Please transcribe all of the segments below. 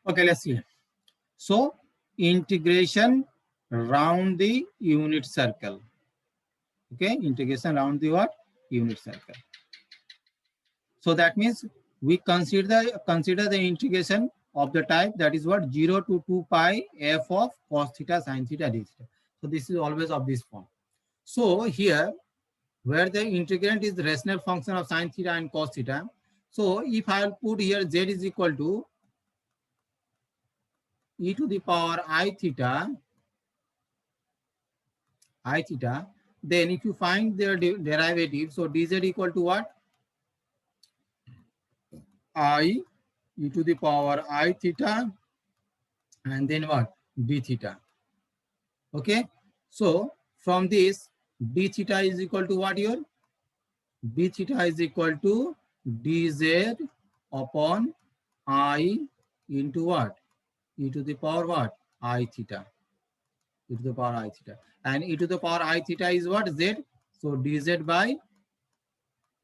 Okay, let's see. So integration round the unit circle. Okay, integration around the what? Unit circle. So that means we consider the integration of the type that is what 0 to 2 pi f of cos theta sin theta d theta. So this is always of this form. So here where the integrand is the rational function of sin theta and cos theta. So if I will put here z is equal to e to the power I theta, then if you find their derivative, so dz equal to what? I e to the power I theta and then what? D theta. Okay. So from this, d theta is equal to what here? D theta is equal to dz upon I into what? E to the power what? I theta. E to the power I theta. And e to the power I theta is what? Z. So dz by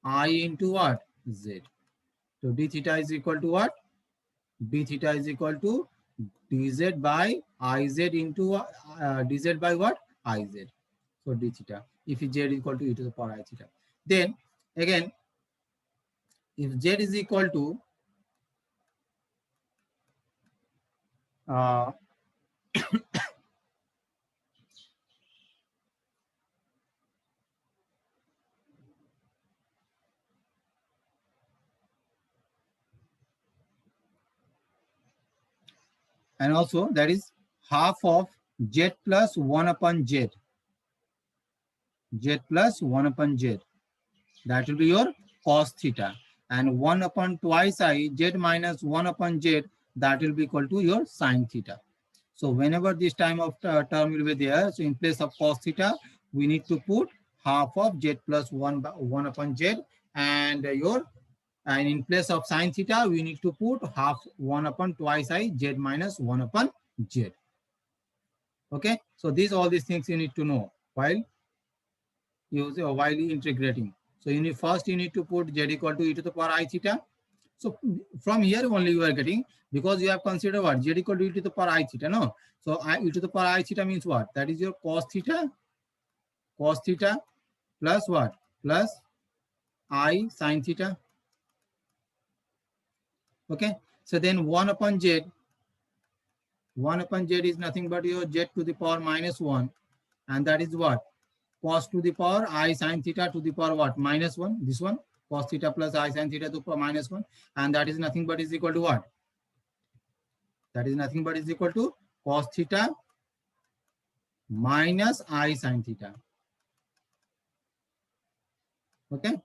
I into what? Z. So d theta is equal to what? D theta is equal to dz by iz into dz by what? Iz. So d theta. If z is equal to e to the power I theta. Then again, if z is equal to uh, and also that is half of z plus 1 upon z. Z plus 1 upon z. That will be your cos theta. And 1 upon twice I, z minus 1 upon z, that will be equal to your sin theta. So whenever this time of term will be there, so in place of cos theta, we need to put half of z plus 1 upon z, and in place of sin theta, we need to put half 1 upon twice I, z minus 1 upon z. Okay, so all these things you need to know while integrating. So you need to put z equal to e to the power I theta. So from here only you are getting, because you have considered what? Z equal to e to the power I theta, no? So e to the power I theta means what? That is your cos theta plus what? Plus I sin theta. Okay. So then 1 upon z is nothing but your z to the power minus 1. And that is what? Cos to the power I sin theta to the power what? Minus 1. This one. Cos theta plus I sin theta to the power minus 1. And that is nothing but is equal to what? That is nothing but is equal to cos theta minus I sin theta. Okay.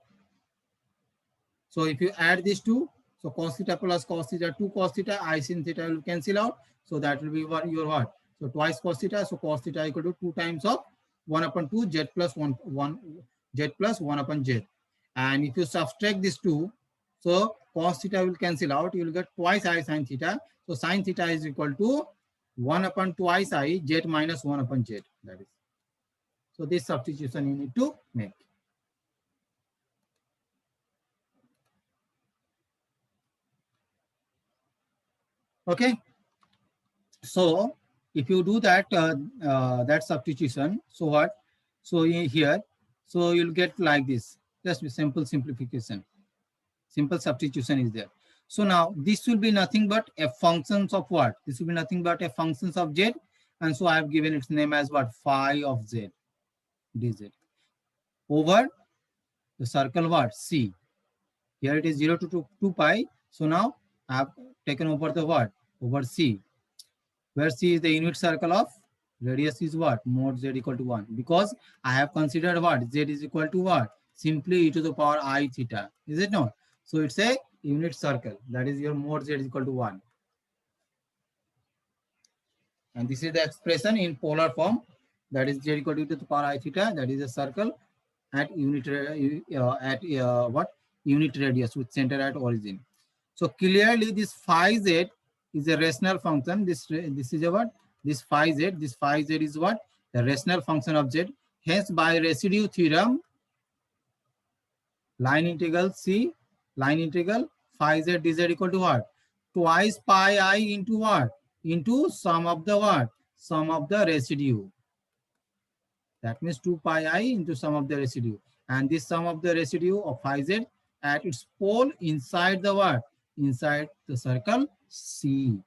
So if you add these two, so cos theta plus cos theta, 2 cos theta, I sin theta will cancel out. So that will be your what? So twice cos theta. So cos theta equal to 2 times of 1 upon 2 z plus 1 z plus 1 upon z. And if you subtract these two, so cos theta will cancel out. You will get twice I sin theta. So sin theta is equal to 1 upon twice I z minus 1 upon z. That is. So this substitution you need to make. Okay. So if you do that that substitution, so what? So here, so you'll get like this. Just a simple simplification. Simple substitution is there. So now this will be nothing but a functions of what? This will be nothing but a functions of z. And so I have given its name as what? Phi of z, dz. Over the circle what? C. Here it is 0 to 2 pi. So now I have taken over the what? Over C. Where C is the unit circle of radius is what? Mod z equal to 1. Because I have considered what? Z is equal to what? Simply e to the power I theta. Is it not? So it's a unit circle. That is your mod z is equal to 1. And this is the expression in polar form. That is z equal to e to the power I theta. That is a circle at unit what? Unit radius with center at origin. So clearly this phi z is a rational function. This is a what? This phi z is what? The rational function of z. Hence by residue theorem, line integral phi z dz equal to what? twice pi I into what? Into sum of the what? Sum of the residue. That means 2 pi I into sum of the residue. And this sum of the residue of Iz at its pole inside the what? Inside the circle C.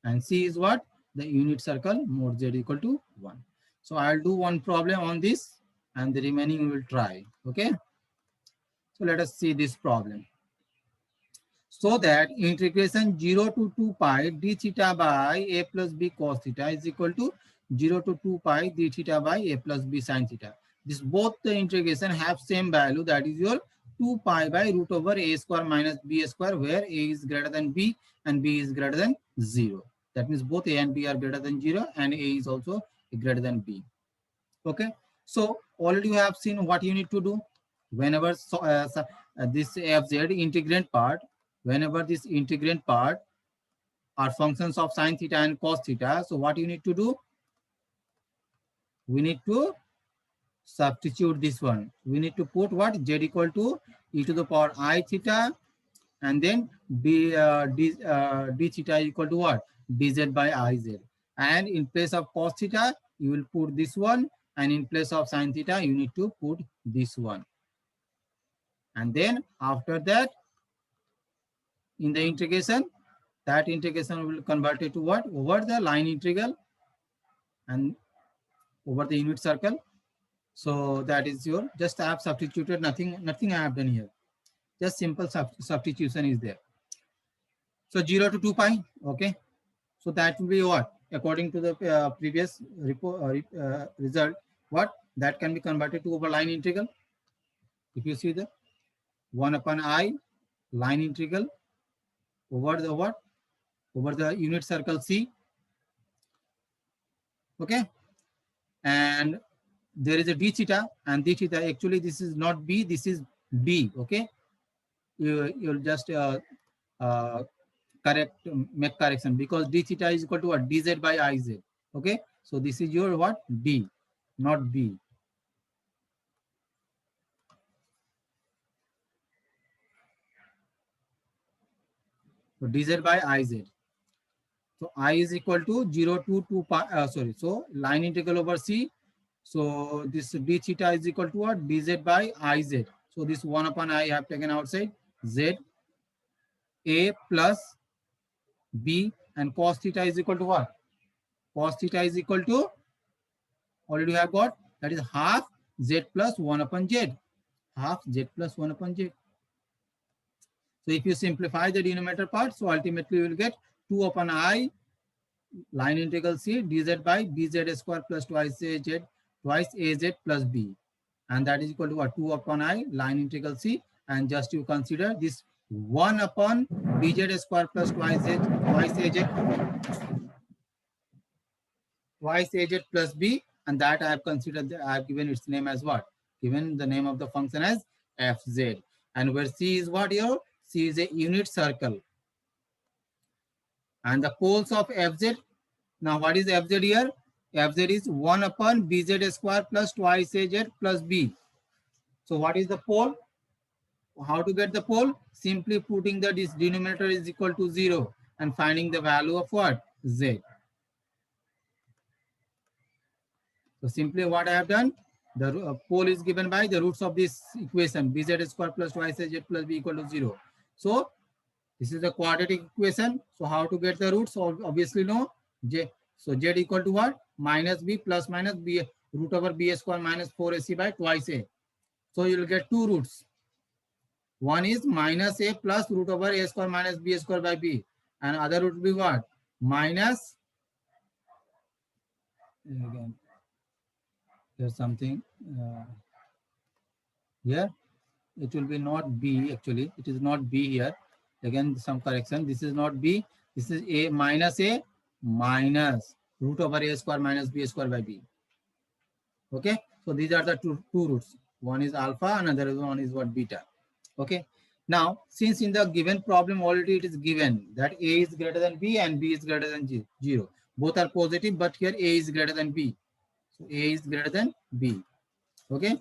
And C is what? The unit circle mod Z equal to 1. So I'll do one problem on this and the remaining we will try. Okay. So let us see this problem. So that integration 0 to 2 pi d theta by a plus b cos theta is equal to 0 to 2 pi d theta by a plus b sin theta. This both the integration have same value, that is your 2 pi by root over a square minus b square, where a is greater than b and b is greater than 0. That means both a and b are greater than 0 and a is also greater than b. Okay. So already you have seen what you need to do. Whenever this fz integrand part, whenever this integrand part are functions of sine theta and cos theta, so what you need to do? We need to substitute this one. We need to put what? Z equal to e to the power I theta, and then d theta equal to what? Dz by Iz. And in place of cos theta, you will put this one, and in place of sine theta, you need to put this one. And then after that, in the integration, that integration will convert it to what? Over the line integral and over the unit circle. So that is your, just I have substituted, nothing I have done here. Just simple substitution is there. So 0 to 2 pi, okay. So that will be what? According to the previous result, what? That can be converted to over line integral. If you see the 1 upon I line integral over the what? Over the unit circle C. Okay. And there is a d theta, and d theta, actually this is not b, this is b. Okay. You'll just make correction, because d theta is equal to what? Dz by Iz. Okay. So this is your what? D, not b. So dz by Iz. So I is equal to 0 to 2 pi, so line integral over C. So this d theta is equal to what? Dz by Iz. So this 1 upon I have taken outside, Z, A plus B, and cos theta is equal to what? Cos theta is equal to, already have got, that is half Z plus 1 upon Z. Half Z plus 1 upon Z. So if you simplify the denominator part, so ultimately you will get 2 upon I line integral C dz by bz square plus twice az plus b, and that is equal to what? 2 upon I line integral C, and just you consider this 1 upon bz square plus twice az plus b, and that I have considered, I have given its name as what? Given the name of the function as fz, and where C is what here? C is a unit circle, and the poles of fz. Now what is fz here? Fz is 1 upon bz square plus twice az plus b. So what is the pole? How to get the pole? Simply putting the denominator is equal to 0 and finding the value of what? Z. So simply what I have done, the pole is given by the roots of this equation, bz square plus twice az plus b equal to 0. So this is the quadratic equation. So how to get the roots? So obviously no. So z equal to what? Minus b plus minus b root over b square minus 4ac by twice a. So you will get two roots. One is minus a plus root over a square minus b square by b, and other root will be what? Minus, again there's something here, it will be not b, actually it is not b here, again some correction, this is not b, this is a minus root over a square minus b square by b. Okay, so these are the two roots, one is alpha, another one is what? Beta. Okay, now since in the given problem already it is given that a is greater than b and b is greater than 0, both are positive, but here a is greater than b, so a is greater than b. Okay,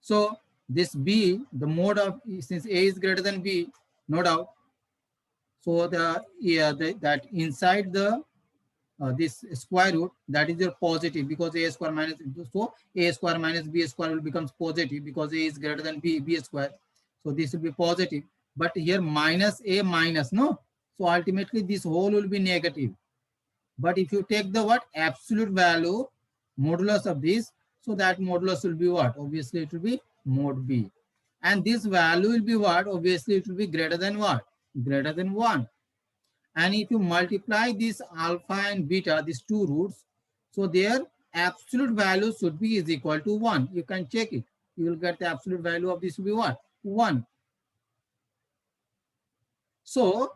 so this b, the mode of, since a is greater than b, no doubt, So that inside the this square root, that is your positive, because a square minus, so a square minus b square will becomes positive because a is greater than b square. So this will be positive, but here minus a minus, no, so ultimately this whole will be negative. But if you take the what absolute value modulus of this, so that modulus will be what, obviously it will be mod b, and this value will be what, obviously it will be greater than what, greater than 1. And if you multiply this alpha and beta, these two roots, so their absolute value should be is equal to 1. You can check it. You will get the absolute value of this will be what? 1. So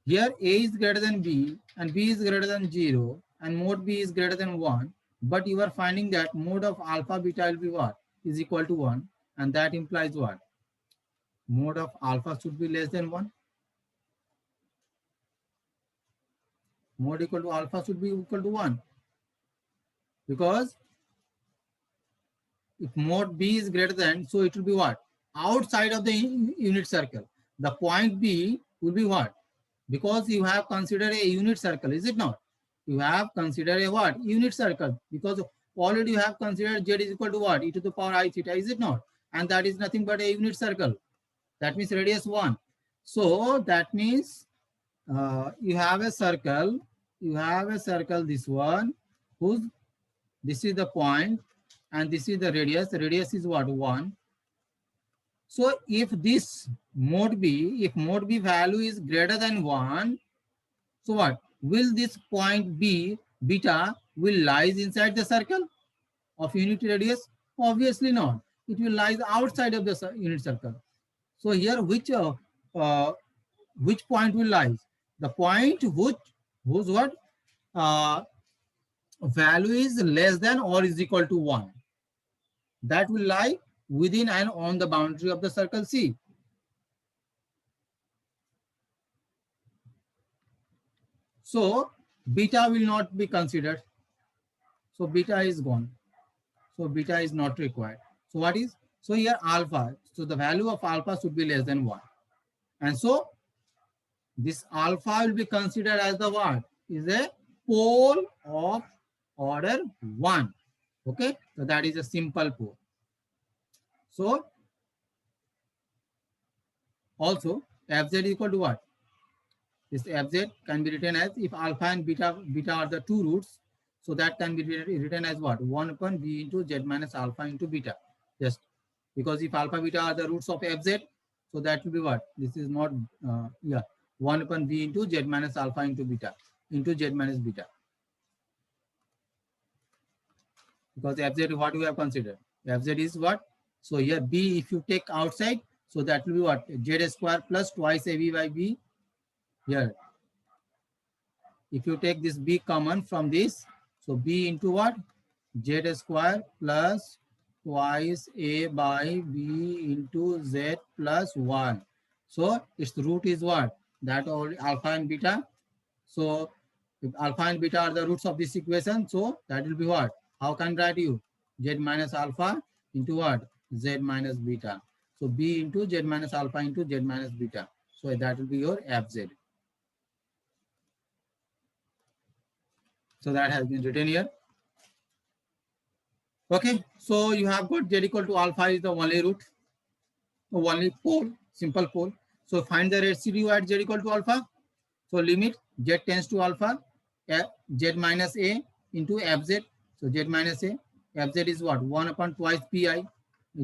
here a is greater than b and b is greater than 0 and mod b is greater than 1. But you are finding that mode of alpha beta will be what? Is equal to 1. And that implies what? Mode of alpha should be less than 1. Mode equal to alpha should be equal to 1. Because if mode b is greater than, so it will be what? Outside of the unit circle. The point B will be what? Because you have considered a unit circle, is it not? You have considered a what? Unit circle. Because already you have considered z is equal to what? E to the power I theta, is it not? And that is nothing but a unit circle. That means radius 1. So that means you have a circle. You have a circle, this one, whose this is the point, and this is the radius. The radius is what? 1. So if this mode B, if mode B value is greater than 1, so what? Will this point B, beta, will lies inside the circle of unit radius? Obviously not. It will lies outside of the unit circle. So here uh, which point will lies? The point whose what? Value is less than or is equal to 1. That will lie within and on the boundary of the circle C. So beta will not be considered. So beta is gone. So beta is not required. So what is? So here alpha. So the value of alpha should be less than 1. And so this alpha will be considered as the what? Is a pole of order 1. Okay. So that is a simple pole. So also fz is equal to what? This fz can be written as, if alpha and beta are the two roots, so that can be written as what? 1 upon b into z minus alpha into beta. Just because if alpha beta are the roots of fz, so that will be what? This is not, 1 upon b into z minus alpha into beta into z minus beta. Because fz, what we have considered? Fz is what? So here b, if you take outside, so that will be what? Z square plus twice ab by b. Here, if you take this b common from this, so b into what? Z square plus twice a by b into z plus 1. So its root is what? That all alpha and beta. So if alpha and beta are the roots of this equation, so that will be what? How can I write you? Z minus alpha into what? Z minus beta. So b into z minus alpha into z minus beta. So that will be your fz. So that has been written here. Okay, so you have got z equal to alpha is the only root, only pole, simple pole. So find the residue at z equal to alpha. So limit z tends to alpha, z minus a into fz. So z minus a, fz is what? 1 upon twice pi.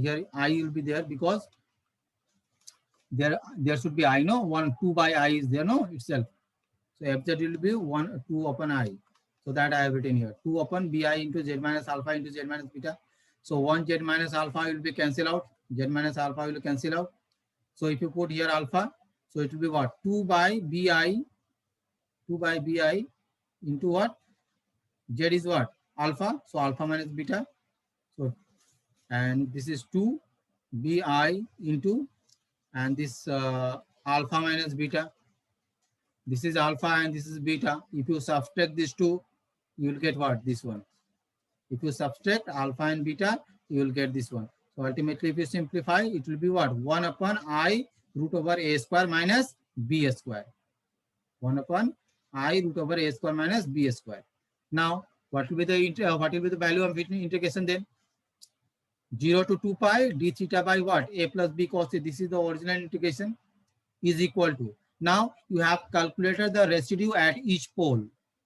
Here I will be there because there should be I, no? 1, 2 by I is there, no? Itself. So fz will be 1, 2 upon I. So that I have written here. 2 upon bi into z minus alpha into z minus beta. So 1 z minus alpha will be cancel out. Z minus alpha will cancel out. So if you put here alpha, so it will be what? 2 by bi into what? Z is what? Alpha. So alpha minus beta. So, and this is 2 bi into, and this alpha minus beta. This is alpha and this is beta. If you subtract these two, you will get what? This one. If you subtract alpha and beta, you will get this one. So ultimately, if you simplify, it will be what? 1 upon I root over a square minus b square. 1 upon I root over a square minus b square. Now, what will be the value of integration then? 0 to 2 pi d theta by what? A plus b cos theta. This is the original integration, is equal to. Now, you have calculated the residue at each pole.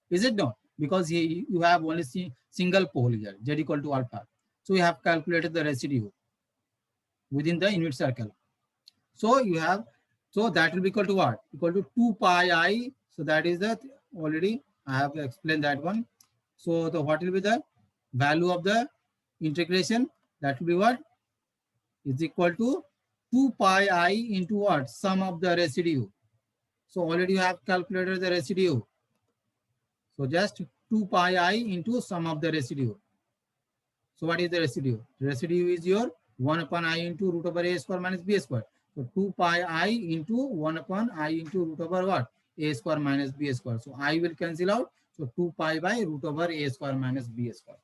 Is it not? Because here you have only single pole here, z equal to alpha. So, you have calculated the residue within the unit circle. So, you have, so that will be equal to what? Equal to 2 pi I. So, that is the, already I have explained that one. So, the what will be the value of the integration? That will be what? Is equal to 2 pi I into what? Sum of the residue. So already you have calculated the residue. So just 2 pi I into sum of the residue. So what is the residue? The residue is your 1 upon I into root over a square minus b square. So 2 pi I into 1 upon I into root over what? A square minus b square. So I will cancel out. So 2 pi by root over a square minus b square.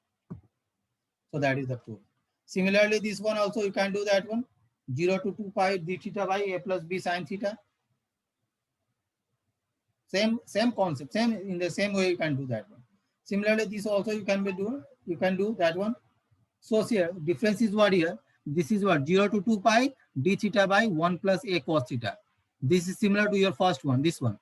So that is the proof. Similarly, this one also you can do that one. 0 to 2 pi d theta by a plus b sine theta. Same concept, same in the same way you can do that one. Similarly, this also you can do that one. So here difference is what here? This is what 0 to 2 pi d theta by 1 plus a cos theta. This is similar to your first one, this one.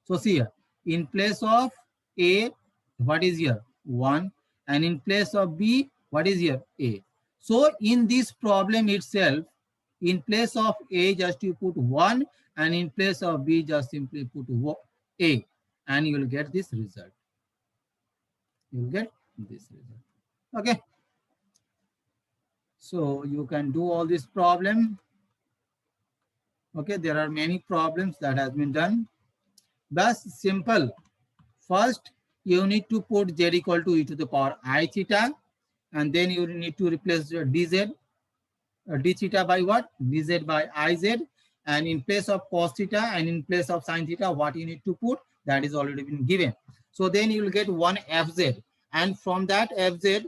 So see here, in place of a, what is here? 1, and in place of b, what is here? A. So in this problem itself, in place of a, just you put 1, and in place of b, just simply put a, and you will get this result. You will get this result. Okay. So you can do all this problem. Okay, there are many problems that has been done. Thus simple. First, you need to put z equal to e to the power I theta, and then you need to replace dz, d theta by what? Dz by iz, and in place of cos theta and in place of sin theta, what you need to put? That is already been given. So then you will get one fz, and from that fz,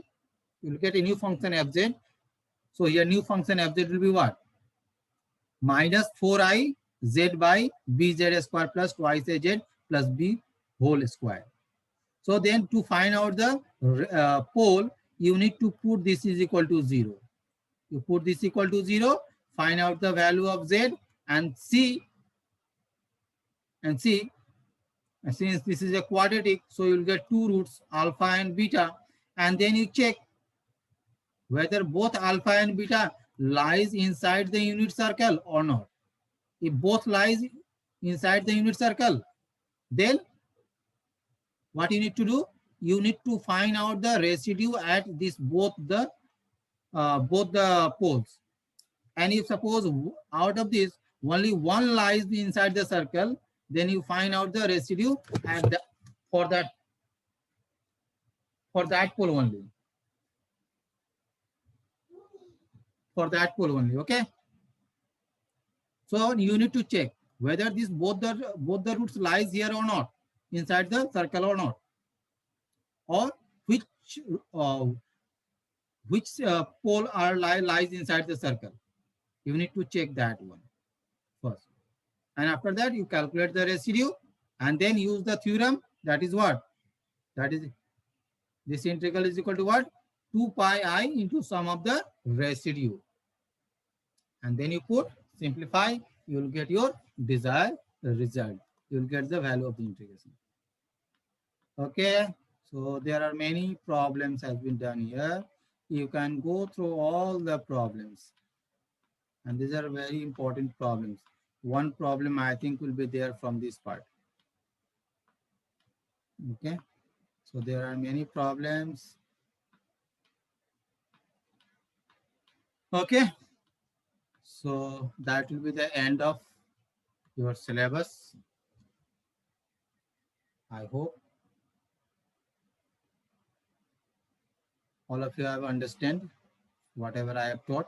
you will get a new function fz. So here new function fz will be what? Minus 4i z by bz square plus twice a z plus b whole square. So then to find out the pole, you need to put this is equal to 0. You put this equal to 0, find out the value of z and see, since this is a quadratic, so you'll get two roots, alpha and beta, and then you check whether both alpha and beta lies inside the unit circle or not. If both lies inside the unit circle, then what you need to do? You need to find out the residue at this both the poles. And if suppose out of this only one lies inside the circle, then you find out the residue at the for that pole only. For that pole only, okay? So you need to check whether this both the roots lies here or not, inside the circle or not, or which pole lies inside the circle. You need to check that one first. And after that, you calculate the residue and then use the theorem. That is what? That is, this integral is equal to what? 2 pi I into sum of the residue. And then you put, simplify, you will get your desired result. You will get the value of the integration. Okay. So there are many problems has been done here. You can go through all the problems. And these are very important problems. One problem I think will be there from this part. Okay. So there are many problems. Okay. So that will be the end of your syllabus. I hope all of you have understand whatever I have taught.